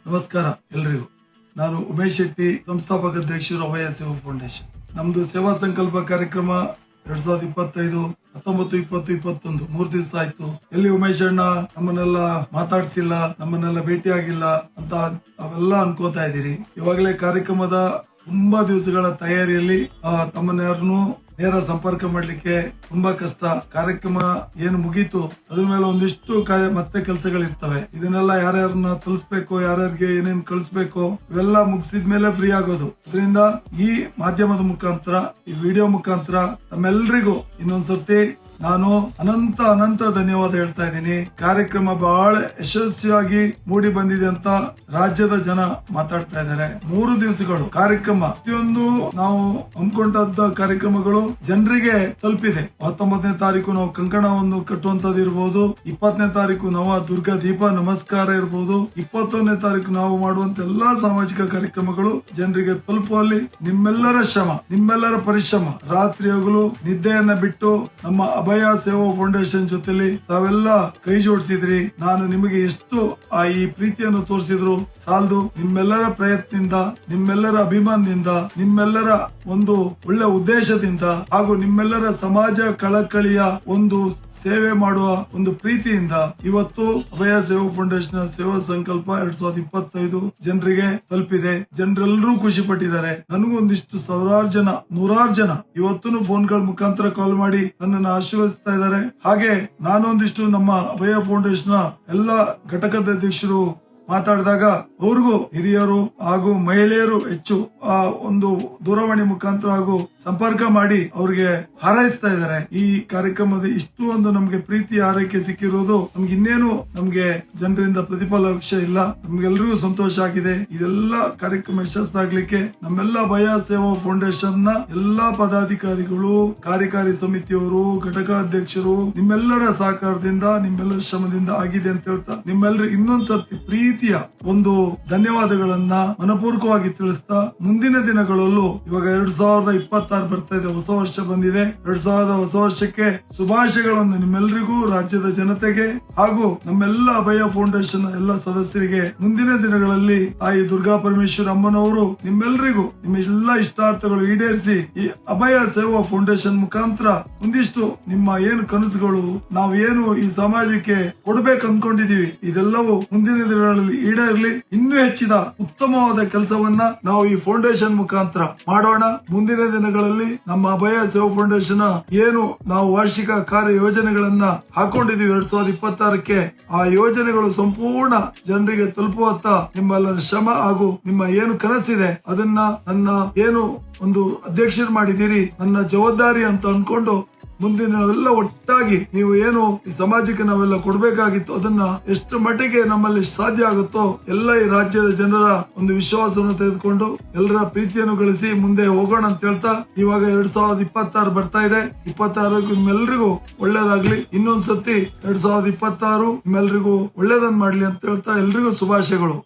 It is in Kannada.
ನಮಸ್ಕಾರ ಎಲ್ರಿಗೂ. ನಾನು ಉಮೇಶ್ ಶೆಟ್ಟಿ, ಸಂಸ್ಥಾಪಕ ಅಧ್ಯಕ್ಷರು ಅಭಯ ಸೇವಾ ಫೌಂಡೇಶನ್. ನಮ್ದು ಸೇವಾ ಸಂಕಲ್ಪ ಕಾರ್ಯಕ್ರಮ 2025, 19, 20, 21 3 ದಿವಸ ಆಯ್ತು. ಎಲ್ಲಿ ಉಮೇಶ್ ಅಣ್ಣ ನಮ್ಮನ್ನೆಲ್ಲ ಮಾತಾಡ್ಸಿಲ್ಲ, ನಮ್ಮನ್ನೆಲ್ಲ ಭೇಟಿ ಆಗಿಲ್ಲ ಅಂತ ಅವೆಲ್ಲ ಅನ್ಕೋತಾ ಇದೀರಿ. ಇವಾಗಲೇ ಕಾರ್ಯಕ್ರಮದ ತುಂಬಾ ದಿವಸಗಳ ತಯಾರಿಯಲ್ಲಿ ತಮ್ಮನ್ಯಾರನ್ನು ನೇರ ಸಂಪರ್ಕ ಮಾಡ್ಲಿಕ್ಕೆ ತುಂಬಾ ಕಷ್ಟ. ಕಾರ್ಯಕ್ರಮ ಏನು ಮುಗೀತು, ಅದ್ರ ಮೇಲೆ ಒಂದಿಷ್ಟು ಮತ್ತೆ ಕೆಲಸಗಳಿರ್ತವೆ. ಇದನ್ನೆಲ್ಲ ಯಾರ್ಯಾರನ್ನ ತಲುಪಿಸ್ಬೇಕು, ಯಾರ್ಯಾರಿಗೆ ಏನೇನ್ ಕಳಿಸ್ಬೇಕು, ಇವೆಲ್ಲ ಮುಗಿಸಿದ್ಮೇಲೆ ಫ್ರೀ ಆಗೋದು. ಅದರಿಂದ ಈ ಮಾಧ್ಯಮದ ಮುಖಾಂತರ, ಈ ವಿಡಿಯೋ ಮುಖಾಂತರ ತಮ್ಮೆಲ್ರಿಗೂ ಇನ್ನೊಂದ್ಸರ್ತಿ ನಾನು ಅನಂತ ಧನ್ಯವಾದ ಹೇಳ್ತಾ ಇದ್ದೀನಿ. ಕಾರ್ಯಕ್ರಮ ಬಹಳ ಯಶಸ್ವಿಯಾಗಿ ಮೂಡಿ ಬಂದಿದೆ ಅಂತ ರಾಜ್ಯದ ಜನ ಮಾತಾಡ್ತಾ ಇದ್ದಾರೆ. 3 ದಿವಸಗಳು ಕಾರ್ಯಕ್ರಮ, ಪ್ರತಿಯೊಂದು ನಾವು ಹಮ್ಮಿಕೊಂಡಂತ ಕಾರ್ಯಕ್ರಮಗಳು ಜನರಿಗೆ ತಲುಪಿದೆ. 19ನೇ ತಾರೀಕು ನಾವು ಕಂಕಣವನ್ನು ಕಟ್ಟುವಂತದ್ದು ಇರಬಹುದು, 20ನೇ ತಾರೀಕು ನವ ದುರ್ಗಾ ದೀಪ ನಮಸ್ಕಾರ ಇರಬಹುದು, 21ನೇ ತಾರೀಕು ನಾವು ಮಾಡುವಂತ ಎಲ್ಲಾ ಸಾಮಾಜಿಕ ಕಾರ್ಯಕ್ರಮಗಳು ಜನರಿಗೆ ತಲುಪುವಲ್ಲಿ ನಿಮ್ಮೆಲ್ಲರ ಶ್ರಮ, ನಿಮ್ಮೆಲ್ಲರ ಪರಿಶ್ರಮ, ರಾತ್ರಿ ಹಗಲು ನಿದ್ದೆಯನ್ನ ಬಿಟ್ಟು ನಮ್ಮ ಅಭಯ ಸೇವಾ ಫೌಂಡೇಶನ್ ಜೊತೆಲಿ ತಾವೆಲ್ಲ ಕೈ ಜೋಡಿಸಿದ್ರಿ. ನಾನು ನಿಮಗೆ ಎಷ್ಟು ಈ ಪ್ರೀತಿಯನ್ನು ತೋರಿಸಿದ್ರು ಸಾಲದು. ನಿಮ್ಮೆಲ್ಲರ ಪ್ರಯತ್ನದಿಂದ, ನಿಮ್ಮೆಲ್ಲರ ಅಭಿಮಾನದಿಂದ, ನಿಮ್ಮೆಲ್ಲರ ಒಂದು ಒಳ್ಳೆ ಉದ್ದೇಶದಿಂದ ಹಾಗೂ ನಿಮ್ಮೆಲ್ಲರ ಸಮಾಜ ಕಳಕಳಿಯ ಒಂದು ಸೇವೆ ಮಾಡುವ ಒಂದು ಪ್ರೀತಿಯಿಂದ ಇವತ್ತು ಅಭಯ ಸೇವಾ ಫೌಂಡೇಶನ್ ಸೇವಾ ಸಂಕಲ್ಪ 2025 ಜನರಿಗೆ ತಲುಪಿದೆ. ಜನರೆಲ್ಲರೂ ಖುಷಿ ಪಟ್ಟಿದ್ದಾರೆ. ನನಗೂ ಒಂದಿಷ್ಟು ಸಾವಿರಾರು ಜನ, ನೂರಾರು ಜನ ಇವತ್ತು ಫೋನ್ಗಳ ಮುಖಾಂತರ ಕಾಲ್ ಮಾಡಿ ನನ್ನನ್ನು ಆಶೀರ್ವದಿಸ್ತಾ ಇದ್ದಾರೆ. ಹಾಗೆ ನಾನು ಒಂದಿಷ್ಟು ನಮ್ಮ ಅಭಯ ಫೌಂಡೇಶನ್ ಎಲ್ಲ ಘಟಕದ ಅಧ್ಯಕ್ಷರು ಮಾತಾಡಿದಾಗ ಅವ್ರಿಗೂ ಹಿರಿಯರು ಹಾಗೂ ಮಹಿಳೆಯರು ಹೆಚ್ಚು ಒಂದು ದೂರವಾಣಿ ಮುಖಾಂತರ ಹಾಗೂ ಸಂಪರ್ಕ ಮಾಡಿ ಅವ್ರಿಗೆ ಹಾರೈಸ್ತಾ ಇದ್ದಾರೆ. ಈ ಕಾರ್ಯಕ್ರಮದ ಇಷ್ಟು ಒಂದು ನಮ್ಗೆ ಪ್ರೀತಿ ಹಾರೈಕೆ ಸಿಕ್ಕಿರೋದು ನಮ್ಗೆ ಇನ್ನೇನು ನಮ್ಗೆ ಜನರಿಂದ ಪ್ರತಿಫಲಾಪೇಕ್ಷೆ ಇಲ್ಲ. ನಮ್ಗೆಲ್ರಿಗೂ ಸಂತೋಷ ಆಗಿದೆ. ಇದೆಲ್ಲ ಕಾರ್ಯಕ್ರಮ ಯಶಸ್ಸಾಗ್ಲಿಕ್ಕೆ ನಮ್ಮೆಲ್ಲ ಅಭಯ ಸೇವಾ ಫೌಂಡೇಶನ್ ನ ಎಲ್ಲಾ ಪದಾಧಿಕಾರಿಗಳು, ಕಾರ್ಯಕಾರಿ ಸಮಿತಿಯವರು, ಘಟಕಾಧ್ಯಕ್ಷರು ನಿಮ್ಮೆಲ್ಲರ ಸಹಕಾರದಿಂದ, ನಿಮ್ಮೆಲ್ಲರ ಶ್ರಮದಿಂದ ಆಗಿದೆ ಅಂತ ಹೇಳ್ತಾ ನಿಮ್ಮೆಲ್ಲರೂ ಇನ್ನೊಂದ್ಸರ್ತಿ ಪ್ರೀತಿಯ ಒಂದು ಧನ್ಯವಾದಗಳನ್ನ ಮನಪೂರ್ವಕವಾಗಿ ತಿಳಿಸ್ತಾ, ಮುಂದಿನ ದಿನಗಳಲ್ಲೂ ಇವಾಗ 2026 ಬರ್ತಾ ಇದೆ, ಹೊಸ ವರ್ಷ ಬಂದಿದೆ. 2000 ಹೊಸ ವರ್ಷಕ್ಕೆ ಶುಭಾಶಯಗಳನ್ನು ನಿಮ್ಮೆಲ್ಲರಿಗೂ, ರಾಜ್ಯದ ಜನತೆಗೆ ಹಾಗೂ ನಮ್ಮೆಲ್ಲ ಅಭಯ ಫೌಂಡೇಶನ್ ಎಲ್ಲ ಸದಸ್ಯರಿಗೆ. ಮುಂದಿನ ದಿನಗಳಲ್ಲಿ ತಾಯಿ ದುರ್ಗಾ ಪರಮೇಶ್ವರಿ ಅಮ್ಮನವರು ನಿಮ್ಮೆಲ್ಲರಿಗೂ ನಿಮ್ಮ ಎಲ್ಲ ಇಷ್ಟಾರ್ಥಗಳು ಈಡೇರಿಸಿ ಈ ಅಭಯ ಸೇವಾ ಫೌಂಡೇಶನ್ ಮುಖಾಂತರ ಒಂದಿಷ್ಟು ನಿಮ್ಮ ಏನು ಕನಸುಗಳು, ನಾವು ಏನು ಈ ಸಮಾಜಕ್ಕೆ ಕೊಡ್ಬೇಕು ಅನ್ಕೊಂಡಿದೀವಿ, ಇದೆಲ್ಲವೂ ಮುಂದಿನ ದಿನಗಳಲ್ಲಿ ಈಡೇರಲಿ. ಇನ್ನೂ ಹೆಚ್ಚಿದ ಉತ್ತಮವಾದ ಕೆಲಸವನ್ನ ನಾವು ಈ ಫೌಂಡೇಶನ್ ಮುಖಾಂತರ ಮಾಡೋಣ. ಮುಂದಿನ ದಿನಗಳಲ್ಲಿ ನಮ್ಮ ಅಭಯ ಸೇವಾ ಫೌಂಡೇಶನ್ ಏನು ನಾವು ವಾರ್ಷಿಕ ಕಾರ್ಯ ಯೋಜನೆಗಳನ್ನ ಹಾಕೊಂಡಿದೀವಿ 2026ಕ್ಕೆ, ಆ ಯೋಜನೆಗಳು ಸಂಪೂರ್ಣ ಜನರಿಗೆ ತಲುಪುವತ್ತ ನಿಮ್ಮೆಲ್ಲರ ಶ್ರಮ ಹಾಗೂ ನಿಮ್ಮ ಏನು ಕನಸಿದೆ ಅದನ್ನ ನನ್ನ ಏನು ಒಂದು ಅಧ್ಯಕ್ಷರು ಮಾಡಿದ್ದೀರಿ, ನನ್ನ ಜವಾಬ್ದಾರಿ ಅಂತ ಅನ್ಕೊಂಡು ಮುಂದಿನ ನಾವೆಲ್ಲ ಒಟ್ಟಾಗಿ ನೀವು ಏನು ಈ ಸಮಾಜಕ್ಕೆ ನಾವೆಲ್ಲ ಕೊಡ್ಬೇಕಾಗಿತ್ತು ಅದನ್ನ ಎಷ್ಟು ಮಟ್ಟಿಗೆ ನಮ್ಮಲ್ಲಿ ಸಾಧ್ಯ ಆಗುತ್ತೋ ಎಲ್ಲ ಈ ರಾಜ್ಯದ ಜನರ ಒಂದು ವಿಶ್ವಾಸವನ್ನು ತೆಗೆದುಕೊಂಡು ಎಲ್ಲರ ಪ್ರೀತಿಯನ್ನು ಗಳಿಸಿ ಮುಂದೆ ಹೋಗೋಣ ಅಂತ ಹೇಳ್ತಾ, ಇವಾಗ 2026 ಬರ್ತಾ ಇದೆ. 26 ನಿಮ್ಮೆಲ್ಲರಿಗೂ ಒಳ್ಳೇದಾಗ್ಲಿ. ಇನ್ನೊಂದ್ಸತಿ 2026 ನಿಮ್ಮೆಲ್ಲರಿಗೂ ಒಳ್ಳೇದನ್ನ ಮಾಡ್ಲಿ ಅಂತ ಹೇಳ್ತಾ ಎಲ್ರಿಗೂ ಶುಭಾಶಯಗಳು.